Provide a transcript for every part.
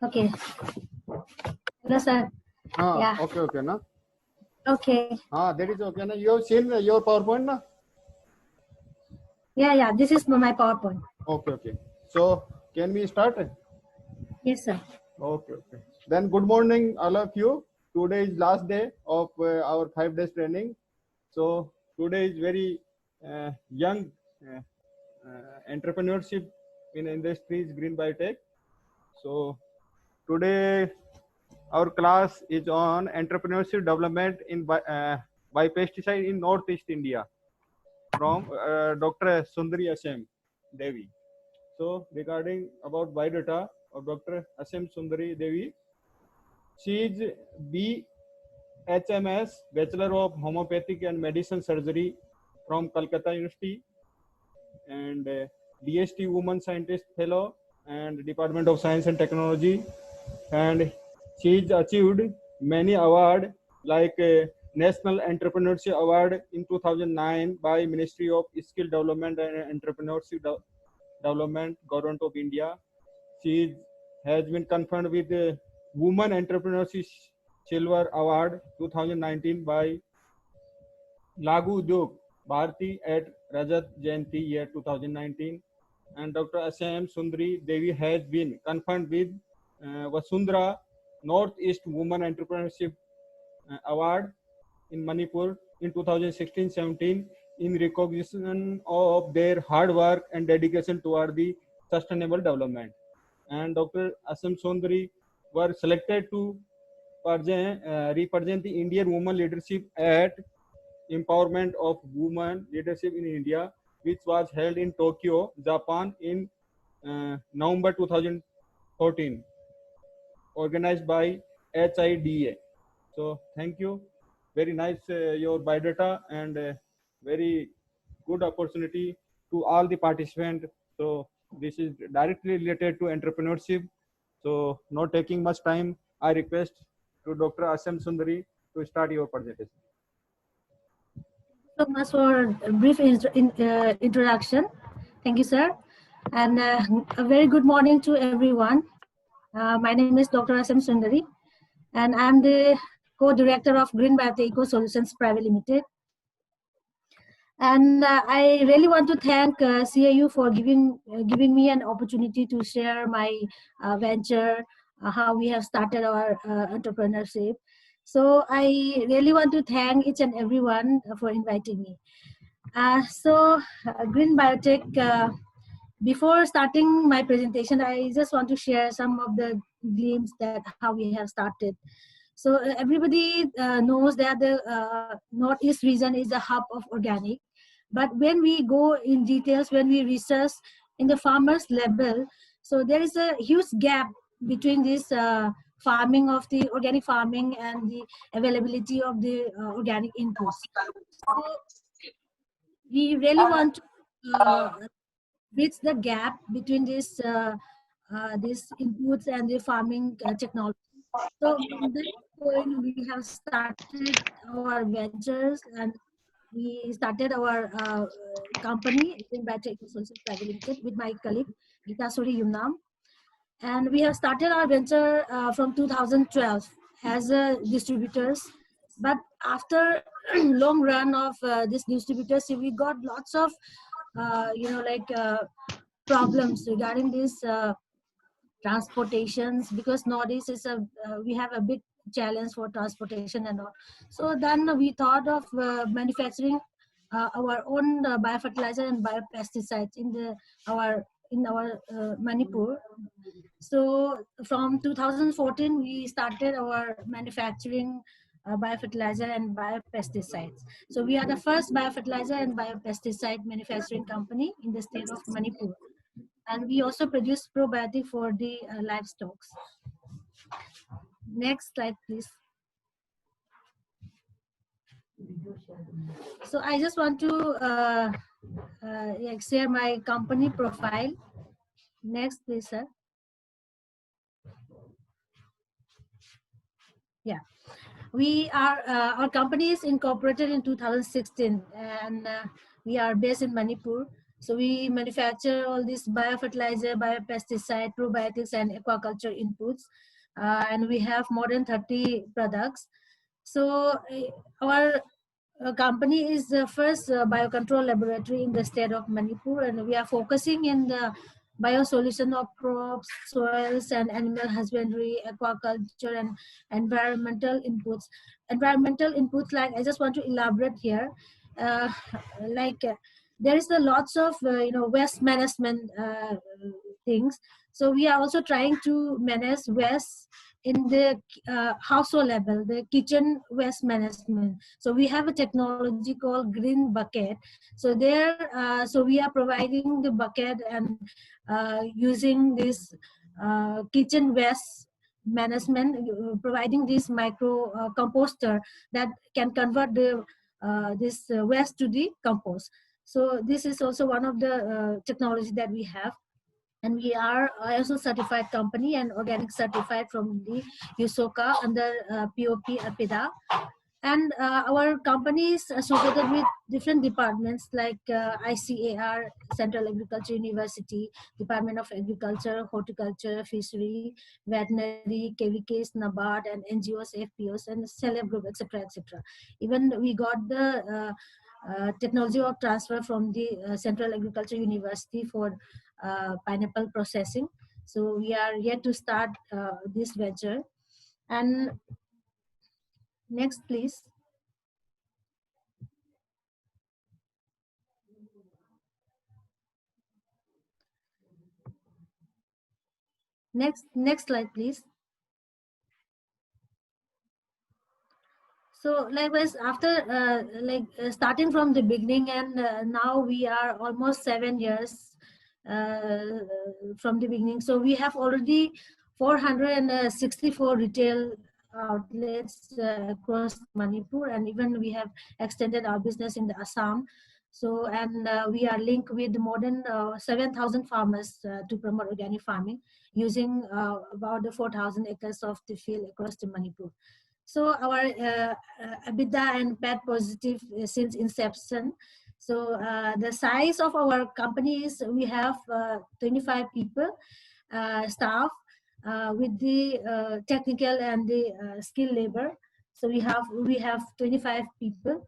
Okay. Hello, sir. Yeah. Okay, na? Okay. That is okay, na? You have seen your PowerPoint, na? Yeah. This is my PowerPoint. Okay. So, can we start? Yes, sir. Okay. Then, good morning, all of you. Today is last day of our 5 days training. So, today is very young entrepreneurship in industries, green biotech. So, today our class is on entrepreneurship development in biopesticide in Northeast India from Dr. Sundari Asem Devi. So regarding about biodata of Dr. Asem Sundari Devi, she is BHMS, Bachelor of Homeopathic and Medicine Surgery from Calcutta University, and DST Woman Scientist Fellow and Department of Science and Technology, and she's achieved many awards like National Entrepreneurship Award in 2009 by Ministry of Skill Development and Entrepreneurship Development, Government of India. She has been conferred with the Woman Entrepreneurship Silver Award 2019 by Lagu Udyog Bharati at Rajat Jayanti year 2019, and Dr. Asam Sundari Devi has been conferred with Vasundhara Northeast Women Entrepreneurship Award in Manipur in 2016-17 in recognition of their hard work and dedication toward the sustainable development. And Dr. Asam Sundari were selected to represent the Indian women leadership at Empowerment of Women Leadership in India, which was held in Tokyo, Japan in November 2014, organized by HIDA. So thank you. Very nice your biodata and very good opportunity to all the participants. So this is directly related to entrepreneurship. So not taking much time, I request to Dr. Asam Sundari to start your presentation. So much for a brief introduction. Thank you, sir. And a very good morning to everyone. My name is Dr. Asam Sundari, and I'm the co-director of Green Biotech Eco Solutions Private Limited. And I really want to thank CAU for giving me an opportunity to share my venture, how we have started our entrepreneurship. So I really want to thank each and everyone for inviting me. Green Biotech, before starting my presentation, I just want to share some of the glimpse that how we have started. So everybody knows that the Northeast region is the hub of organic. But when we go in details, when we research in the farmers level, so there is a huge gap between this farming of the organic farming and the availability of the organic inputs. So we really want to bridge the gap between this inputs and the farming technology. So from that point, we have started our ventures and we started our company in Battery Eco Solutions Private Limited with my colleague Gita Suri Yumnam, and we have started our venture from 2012 as distributors. But after long run of this distributors, we got lots of problems regarding this transportations, because nowadays is we have a big challenge for transportation and all. So then we thought of manufacturing our own biofertilizer and biopesticides in our Manipur. So from 2014 we started our manufacturing biofertilizer and biopesticides. So we are the first biofertilizer and biopesticide manufacturing company in the state of Manipur, and we also produce probiotic for the livestock. Next slide, please. So I just want to share my company profile. Next, please, sir. Yeah, we are our company is incorporated in 2016, and we are based in Manipur. So we manufacture all these biofertilizer, biopesticide, probiotics, and aquaculture inputs, and we have more than 30 products. So our company is the first biocontrol laboratory in the state of Manipur, and we are focusing in the biosolution of crops, soils, and animal husbandry, aquaculture, and environmental inputs. Environmental inputs, like I just want to elaborate here, uh, like there is a lots of waste management things. So we are also trying to manage waste in the household level, the kitchen waste management. So we have a technology called Green Bucket. So there, so we are providing the bucket and using this kitchen waste management, providing this micro composter that can convert the this waste to the compost. So this is also one of the technology that we have. And we are also certified company and organic certified from the USOCA under POP APIDA. And our company is associated with different departments like ICAR, Central Agriculture University, Department of Agriculture, Horticulture, Fishery, Veterinary, KVKs, NABARD, and NGOs, FPOs, and Celeb Group, etc., etc. Even we got the technology of transfer from the Central Agriculture University for pineapple processing. So we are yet to start this venture. And next, please. Next slide, please. So likewise, after starting from the beginning, and now we are almost 7 years uh, from the beginning. So we have already 464 retail outlets across Manipur, and even we have extended our business in the Assam. So, and we are linked with more than 7,000 farmers to promote organic farming using about the 4,000 acres of the field across the Manipur. So our EBITDA and PAT positive since inception. So the size of our company is we have 25 people, staff with the technical and the skilled labor. So we have 25 people.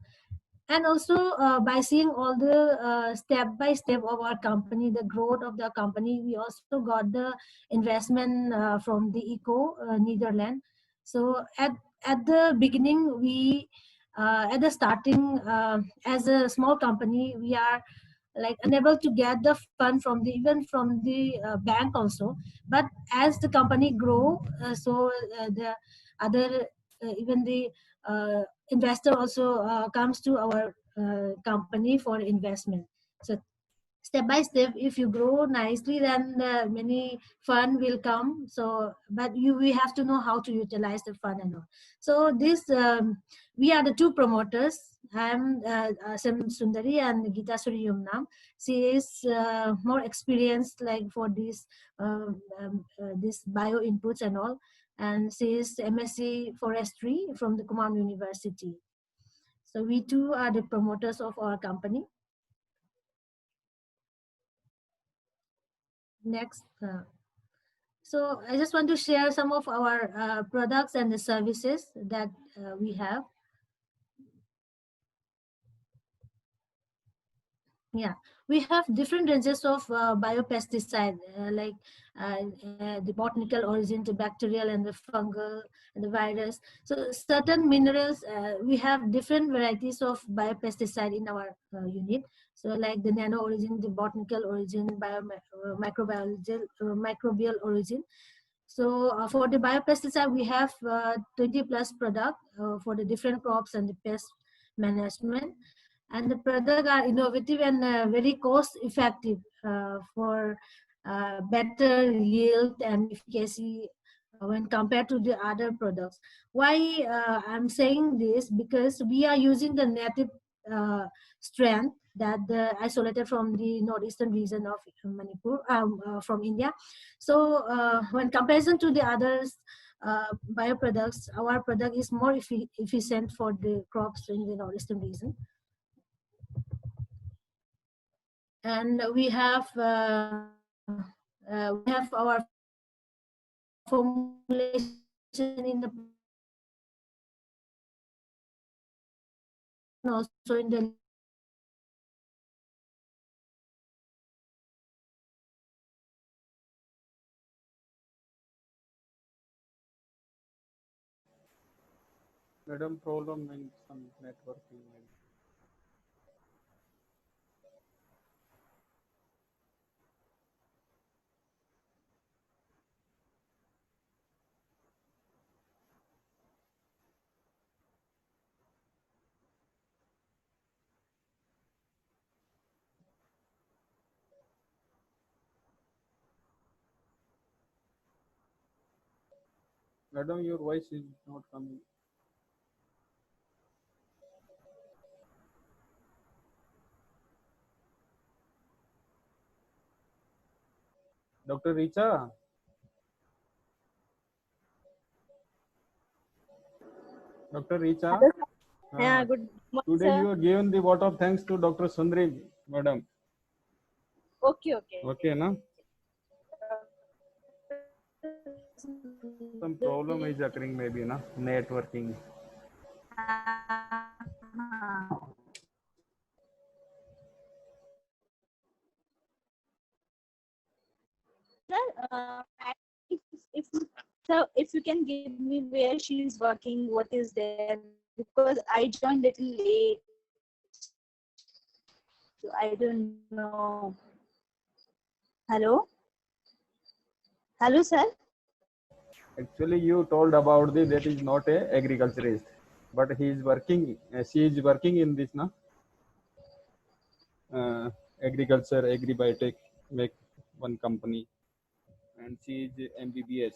And also by seeing all the step by step of our company, the growth of the company, we also got the investment from the ECO Netherlands. So at the beginning, we at the starting as a small company, we are like unable to get the fund from the even from the bank also. But as the company grow, so the other even the investor also comes to our company for investment. So step by step, if you grow nicely, then many fund will come. So but we have to know how to utilize the fund and all. So this we are the two promoters. I'm Sam Sundari and Gita Suryumnam. She is more experienced like for this bio inputs and all, and she is MSc forestry from the Command University. So we two are the promoters of our company. Next. So I just want to share some of our products and the services that we have. Yeah, we have different ranges of biopesticide, the botanical origin, the bacterial and the fungal and the virus. So certain minerals, we have different varieties of biopesticide in our unit. So like the nano origin, the botanical origin, microbial origin. So for the biopesticide, we have 20 plus product for the different crops and the pest management. And the products are innovative and very cost effective for better yield and efficacy when compared to the other products. Why I'm saying this? Because we are using the native strand that isolated from the northeastern region of Manipur, from India. So when comparison to the others bioproducts, our product is more efficient for the crops in the northeastern region. and we have our formulation in the also in the Madam, problem in some networking. Madam, your voice is not coming. Dr. Richa, Dr. Richa, Hello, sir. Yeah, good morning, today you sir. are given the vote of thanks to Dr. Sundri, madam. Okay, okay. Okay, na? Some problem is occurring maybe, na? Networking. Sir, if, if so, if you can give me where she is working, what is there? Because I joined little late, so I don't know. Hello, hello, sir. Actually, you told about the that is not a agriculturist, but he is working. She is working in this, na? Agriculture, agribiotech, make one company, and she is MBBS.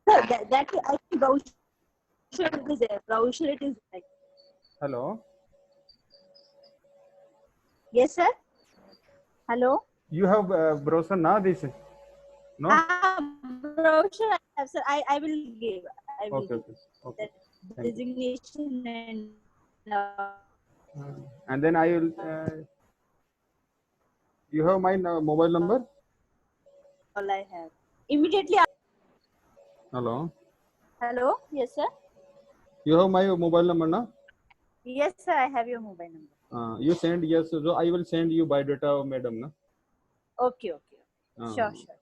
Sir, that I think brochure it is there. Brochure it is like. Hello. Yes, sir. Hello. You have brochure na this? No. Brochure I have, sir. I will give. I will Okay. give Okay. Okay. that Thank you. designation and And then I will. You have my mobile number. all I have. Immediately. Hello. Hello. Yes, sir. You have my mobile number, na? Yes, sir. I have your mobile number. You send yes. So I will send you by data, madam, na? Okay, okay. Uh, Sure, sure.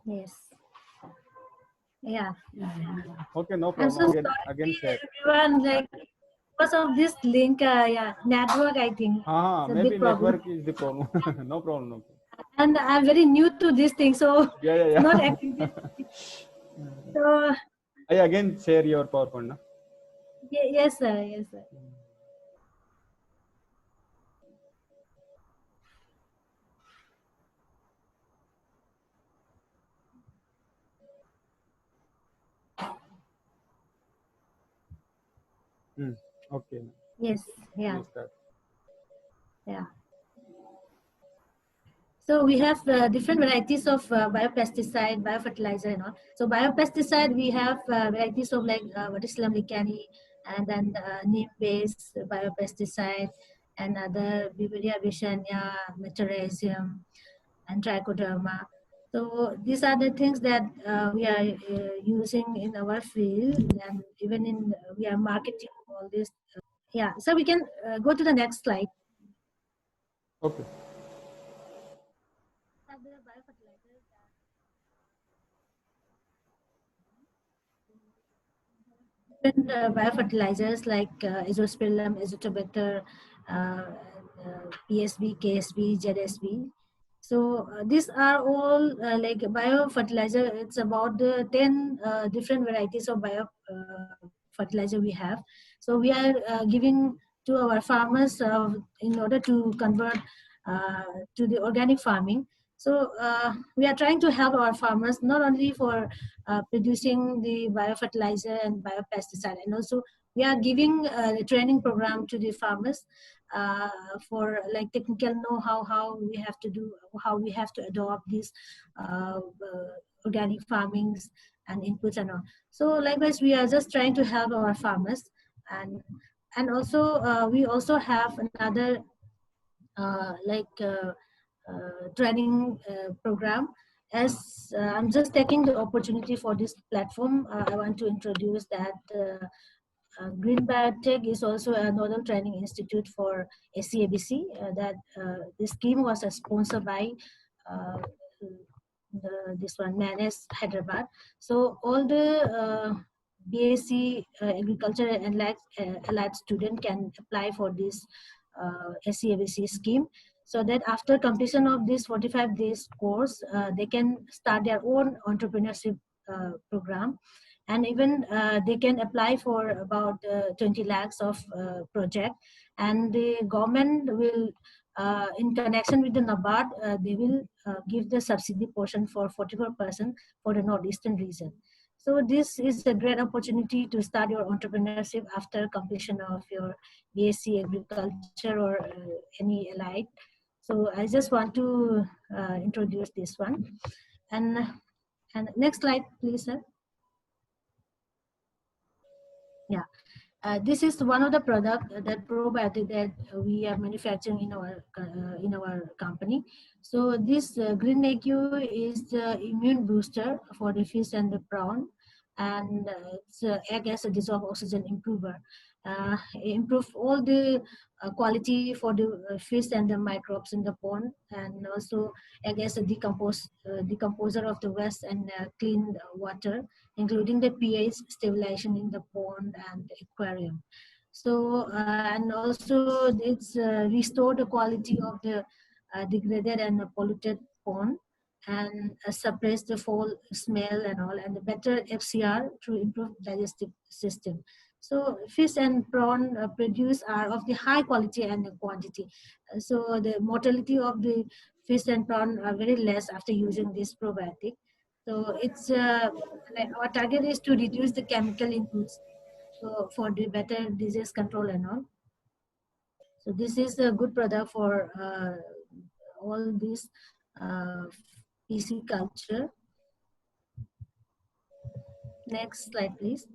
Yes. Yeah. Okay, no I'm so problem. Again sorry, share. everyone. Like because of this link, yeah, network. I think it's a Maybe big problem. network is the problem. No problem. No problem. And I'm very new to this thing, so Yeah, it's yeah, not yeah. active. So I again share your PowerPoint. Na? yes, sir. Yes, sir. Okay. Yes. Yeah. Yes, start. Yeah. So we have different varieties of biopesticide, biofertilizer, and all. So biopesticide, we have varieties of like Verticillium licheni, and then neem-based biopesticide, and other Beauveria bassiana, metarhizium, and trichoderma. So these are the things that we are using in our field, and even in we are marketing all this. Yeah. So we can go to the next slide. Okay. Have the biofertilizers. Different biofertilizers like azospirillum, azotobacter, PSB, KSB, ZSB. So these are all like biofertilizer. It's about the 10 different varieties of biofertilizer we have. So we are giving to our farmers in order to convert uh, to the organic farming. So we are trying to help our farmers not only for producing the biofertilizer and biopesticide, and also we are giving the training program to the farmers uh, for like technical know-how, how we have to do, how we have to adopt these organic farmings and inputs and all. So likewise, we are just trying to help our farmers, and also we also have another training program. As I'm just taking the opportunity for this platform, I want to introduce that Green Biotech is also a Nodal Training Institute for SCABC. That the scheme was sponsored by uh, this one, Manes, Hyderabad. So all the BSc Agriculture and allied student can apply for this SCABC scheme, so that after completion of this 45 days course, they can start their own entrepreneurship program, and even they can apply for about 20 lakhs of project, and the government will in connection with the NABARD, they will give the subsidy portion for 44% for the northeastern region. So this is a great opportunity to start your entrepreneurship after completion of your BSc Agriculture or any allied. So I just want to introduce this one. And next slide, please, sir. Yeah. This is one of the product that probiotic that we are manufacturing in our company. So this green AQ is the immune booster for the fish and the prawn, and it's act as a dissolved oxygen improver. Improve all the quality for the fish and the microbes in the pond, and also act as a decomposer of the waste and clean water, including the pH stabilization in the pond and the aquarium. So, and also it's restore the quality of the degraded and polluted pond, and suppress the foul smell and all, and the better FCR to improve digestive system. So fish and prawn produce are of the high quality and quantity. So the mortality of the fish and prawn are very less after using this probiotic. So it's like our target is to reduce the chemical inputs for the better disease control and all. So this is a good product for all this uh, PC culture. Next slide, please.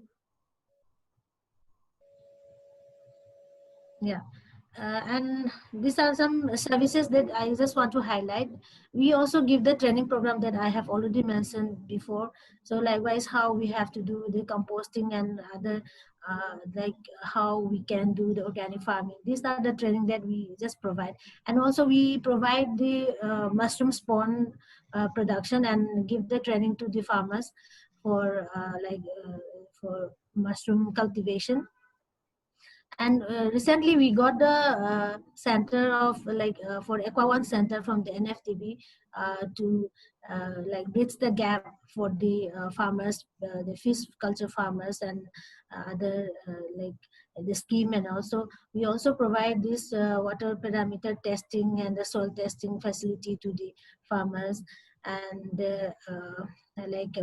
Yeah. And these are some services that I just want to highlight. We also give the training program that I have already mentioned before. So likewise, how we have to do the composting and other like how we can do the organic farming. These are the training that we just provide. And also we provide the mushroom spawn production and give the training to the farmers for for mushroom cultivation. And recently we got the center of for Aqua One Center from the NFTB to like bridge the gap for the farmers, the fish culture farmers, and other like the scheme. And also we also provide this water parameter testing and the soil testing facility to the farmers. And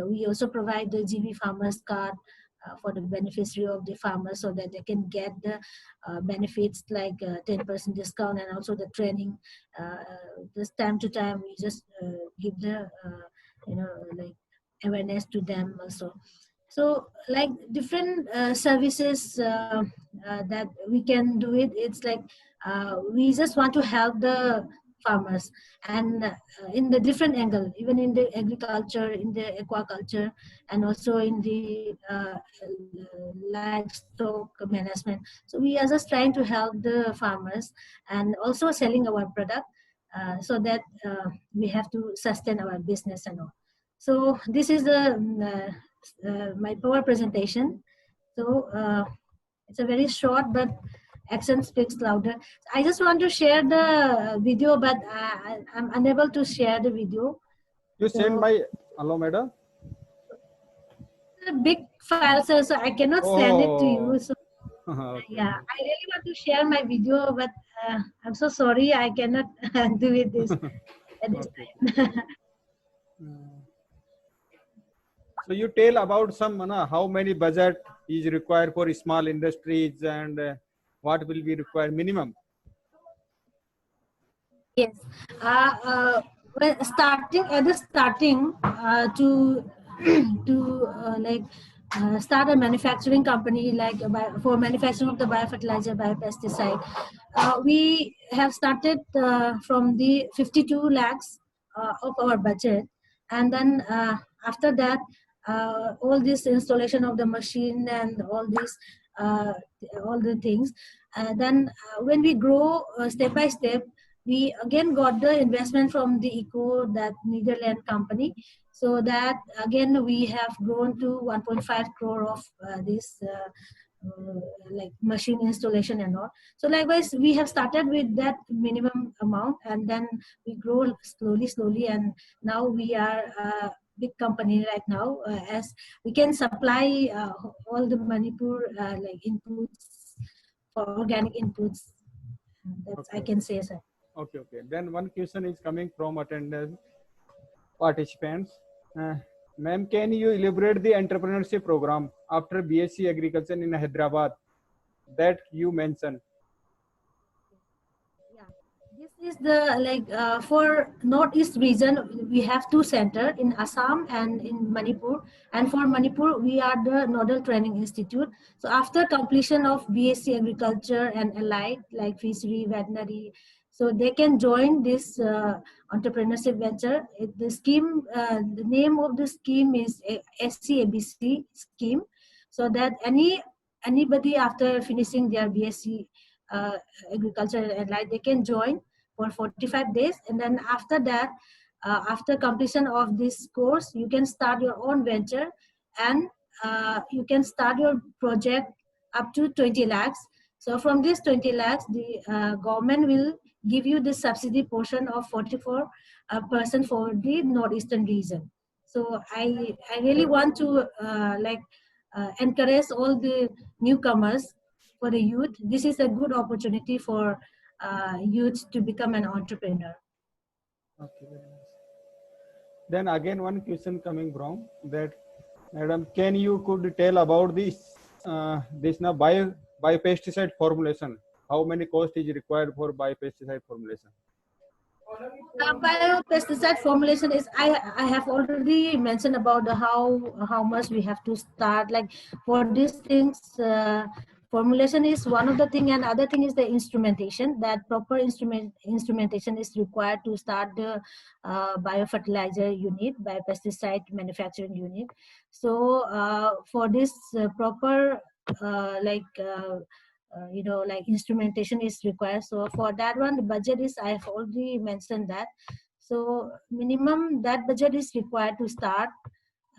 we also provide the GB farmers card for the beneficiary of the farmers, so that they can get the benefits like 10% discount, and also the training. This time to time we just give the like awareness to them also. So like different services that we can do it. It's like we just want to help the farmers, and in the different angle, even in the agriculture, in the aquaculture, and also in the livestock management. So we are just trying to help the farmers, and also selling our product, so that we have to sustain our business and all. So this is the my power presentation. So it's a very short, but action speaks louder. I just want to share the video, but I'm unable to share the video. You send my hello, madam. A big file, so I cannot send it to you. So Okay. yeah, I really want to share my video, but I'm so sorry I cannot do it this at this time. So you tell about some how many budget is required for small industries, and what will be required minimum. Yes. Well, starting at the starting to start a manufacturing company like for manufacturing of the biofertilizer, biopesticide, we have started from the 52 lakhs of our budget. And then after that, all this installation of the machine and all this all the things, then when we grow step by step, we again got the investment from the ECO, that Netherlands company. So that again we have grown to 1.5 crore of this like machine installation and all. So likewise, we have started with that minimum amount, and then we grow slowly, and now we are a big company right now, as we can supply all the Manipur like inputs for organic inputs. That's Okay. I can say, sir. Okay. Then one question is coming from attendant participants. Ma'am, can you elaborate the entrepreneurship program after BSc Agriculture in Hyderabad that you mentioned? Yeah, this is the like for Northeast region, we have two center in Assam and in Manipur. And for Manipur, we are the Nodal Training Institute. So after completion of BSc Agriculture and allied like fishery, veterinary, so they can join this entrepreneurship venture. The scheme, the name of the scheme is SCABC scheme. So that anybody after finishing their BSc agriculture and allied, they can join for 45 days. And then after that, after completion of this course, you can start your own venture, and you can start your project up to 20 lakhs. So from this 20 lakhs, the government will give you the subsidy portion of 44% for the northeastern region. So I really want to encourage all the newcomers, for the youth. This is a good opportunity for youth to become an entrepreneur. Okay, very nice. Then again, one question coming from that, madam, can you could tell about this now biopesticide formulation? How many cost is required for biopesticide formulation? Biopesticide formulation is I have already mentioned about the how much we have to start. Like for these things, formulation is one of the thing, and other thing is the instrumentation. That proper instrumentation is required to start the biofertilizer unit, biopesticide manufacturing unit. So for this proper like instrumentation is required. So for that one, the budget is, I've already mentioned that. So minimum that budget is required to start.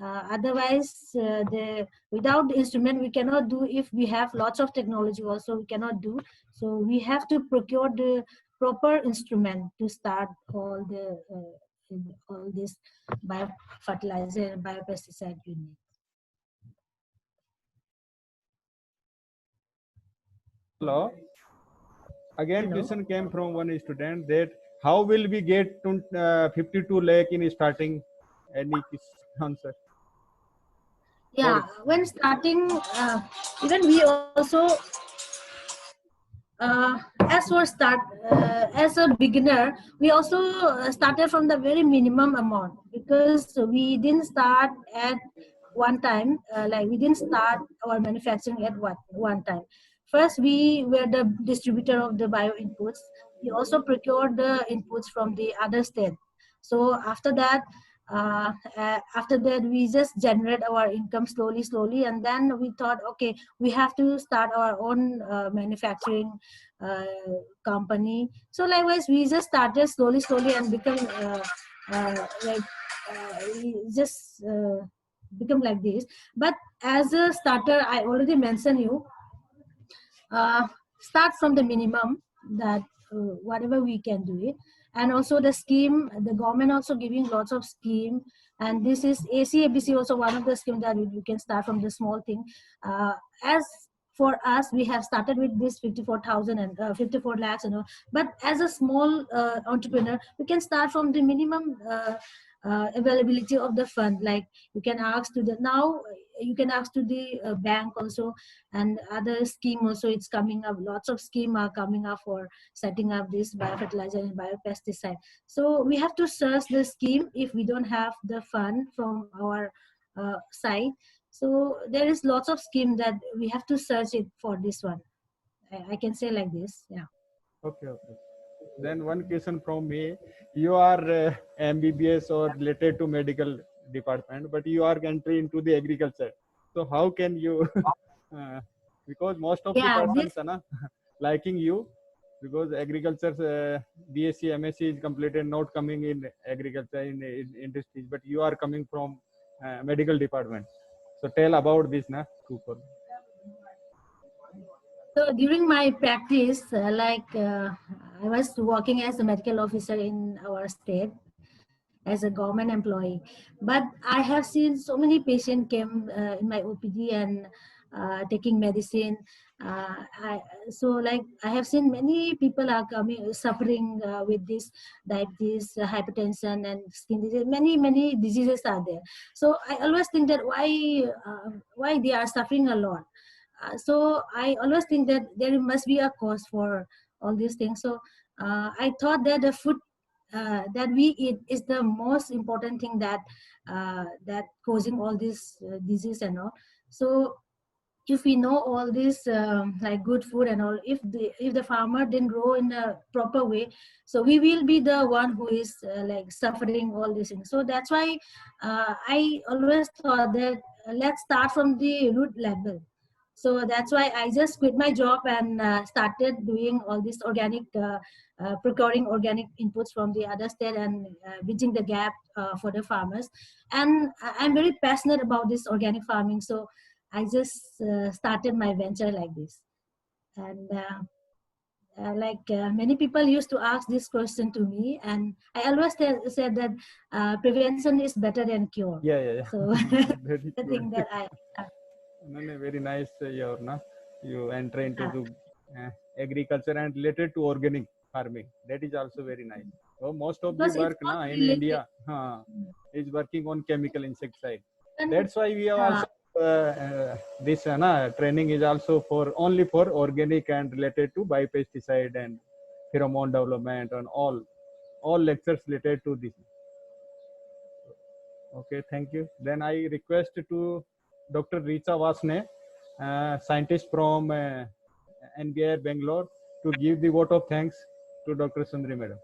Otherwise, without the instrument we cannot do. If we have lots of technology also, we cannot do. So we have to procure the proper instrument to start all this biofertilizer and biopesticide unit. Hello. Again, Hello. question came from one student that how will we get to 52 lakh in starting? Any answer? Yeah, when starting, even we also, as for start, as a beginner, we also started from the very minimum amount, because we didn't start at one time. Like we didn't start our manufacturing at one time. First, we were the distributor of the bio inputs. We also procured the inputs from the other state. So after that, we just generate our income slowly, and then we thought, okay, we have to start our own manufacturing uh, company. So likewise, we just started slowly and become we just become like this. But as a starter, I already mentioned you, start from the minimum, that whatever we can do it. And also the scheme, the government also giving lots of scheme, and this is ACABC also one of the scheme that we can start from the small thing. As for us, we have started with this 54,000 and 54 lakhs, but as a small entrepreneur, we can start from the minimum availability of the fund. Like you can ask to the, now you can ask to the bank also, and other scheme also, it's coming up. Lots of scheme are coming up for setting up this biofertilizer and biopesticide. So we have to search the scheme if we don't have the fund from our side. So there is lots of scheme that we have to search it for this one. I can say like this. Yeah. Okay. Then one question from me. You are MBBS or related to medical department, but you are entry into the agriculture. So how can you? Because most of the Yeah, persons are na, liking you, because agriculture BSc MSc is completed, not coming in agriculture in industries, but you are coming from medical department. So tell about this, na. So during my practice, I was working as a medical officer in our state as a government employee, but I have seen so many patients came in my OPD and taking medicine. I, so like I have seen many people are coming suffering with this diabetes, hypertension, and skin disease. Many diseases are there. So I always think that why they are suffering a lot. So I always think that there must be a cause for all these things. So I thought that the food that we eat is the most important thing that causing all this disease and all. So if we know all this like good food and all, if the farmer didn't grow in a proper way, so we will be the one who is like suffering all these things. So that's why I always thought that let's start from the root level. So that's why I just quit my job and started doing all this organic procuring organic inputs from the other state and bridging the gap for the farmers. And I'm very passionate about this organic farming, so I just started my venture like this. And many people used to ask this question to me, and I always said that prevention is better than cure. Yeah. So Very the good. thing that I No, very nice. You enter into the agriculture and related to organic farming. That is also very nice. So most of the because it's work all na in related. India is working on chemical insecticide. And, That's why we have also this training is also for only for organic and related to biopesticide and pheromone development and all lectures related to this. Okay, thank you. Then I request to Dr. Richa Vasne, scientist from NBR Bangalore, to give the vote of thanks to Dr. Sundari Madam.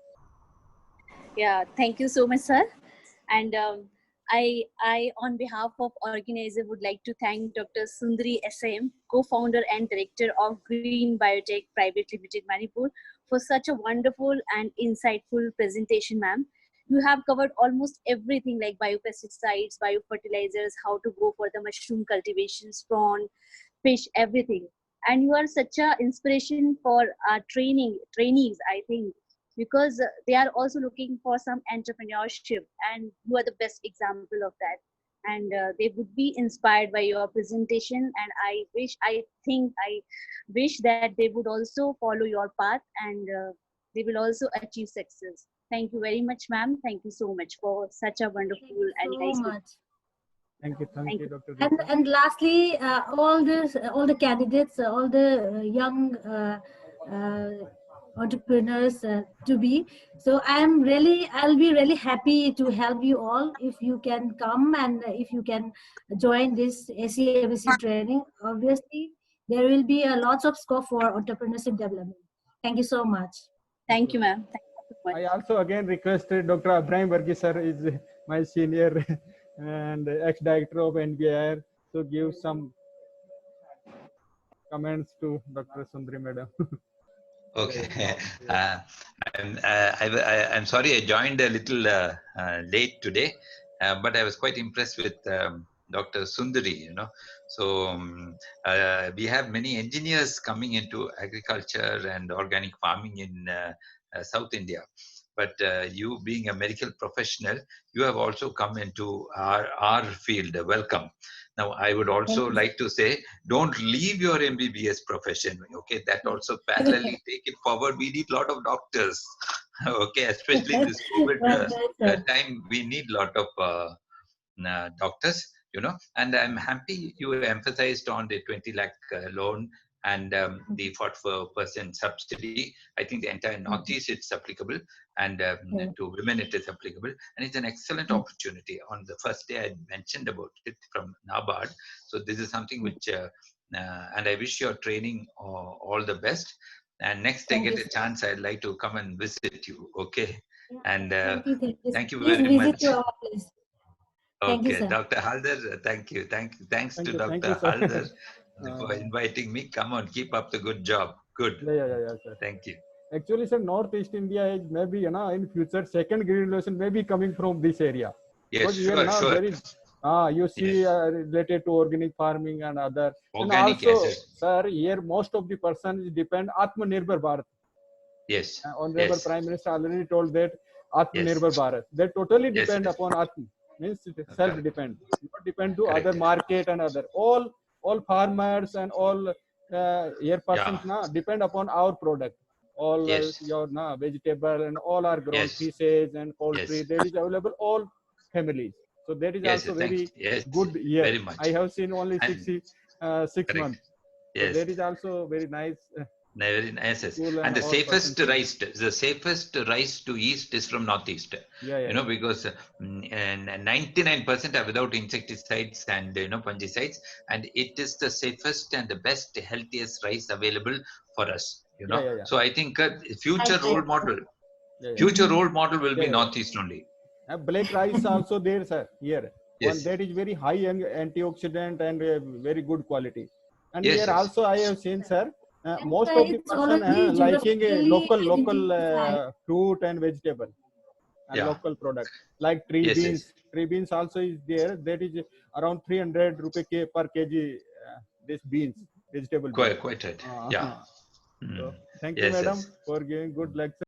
Yeah, thank you so much, sir. And I, on behalf of organizer, would like to thank Dr. Sundari SM, co-founder and director of Green Biotech Private Limited, Manipur, for such a wonderful and insightful presentation, ma'am. You have covered almost everything like biopesticides, biofertilizers, how to go for the mushroom cultivations, prawn, fish, everything. And you are such a inspiration for our trainees, I think, because they are also looking for some entrepreneurship, and you are the best example of that. And they would be inspired by your presentation, and I wish that they would also follow your path, and they will also achieve success. Thank you very much, ma'am. Thank you so much for such a Thank you wonderful and so nice. much. Thank you, Thank you. Dr. And Rita. and lastly, all the candidates, all the young entrepreneurs to be. So I'll be really happy to help you all if you can come and if you can join this SEABC training. Obviously, there will be lots of scope for entrepreneurship development. Thank you so much. Thank you, ma'am. Thank you so much. I also again requested Dr. Ibrahim Varghese sir is my senior and ex-director of NBIR to give some comments to Dr. Sundari madam. Okay. I'm sorry I joined a little late today, but I was quite impressed with Dr. Sundari, you know. So we have many engineers coming into agriculture and organic farming in South India. But you being a medical professional, you have also come into our field. Welcome. Now, I would also like to say, don't leave your MBBS profession. Okay, that also parallelly take it forward. We need a lot of doctors. Okay, especially in this COVID time, we need a lot of doctors. You know, and I'm happy you emphasized on the 20 lakh loan and the 44% subsidy. I think the entire Northeast it's applicable, and to women it is applicable, and it's an excellent opportunity. On the first day I mentioned about it from NABARD, so this is something which, and I wish your training all the best. And next I get a chance, I'd like to come and visit you. Okay, and thank you very much. Visit our place. Thank you, Okay, sir. Dr. Halder, thanks Thank to you, Dr. Halder for uh, inviting me. Come on, keep up the good job. Good. yeah, sir. Thank you. Actually, sir, Northeast India is maybe, you know, in future, second green revolution may be coming from this area. Yes, Because here now sure. there is, you see Yes. related to organic farming and other. Organic, and also, yes. sir, here most of the persons depend Atmanirbhar Bharat. Yes. Honorable Yes. Prime Minister already told that Yes. Atmanirbhar Bharat. They totally Yes, depend yes. upon Atma, means Correct. self-depend, not depend to Correct. other market and other. All farmers and all here persons now depend upon our product. All Yes. your vegetable and all are grown, Yes. fishes and poultry. Yes. There is available all families. So that is Yes, also thanks. very Yes. good year. Very much. I have seen only And 6 correct. months. So Yes. that is also very nice. Very nice. Yes. School And the all safest persons. rise to east is from northeast. Yeah, You know, because and 99% are without insecticides and fungicides, and it is the safest and the best, healthiest rice available for us. You know, Yeah. so I think future Right. role model, Yeah. future role model will be Yeah. northeast only. Black rice also there, sir. Here, one Yes. that is very high antioxidant and very good quality. And Yes. here Yes. also I have seen, sir. And Most of the it's person already liking a geographically local identified. fruit and vegetable and Yeah. local product like tree Yes. beans. Yes. Tree beans also is there. That is around 300 rupee per kg. This beans, vegetable beans. Quite right. Yeah. So Mm. thank you, Yes. madam, Yes. for giving good lecture.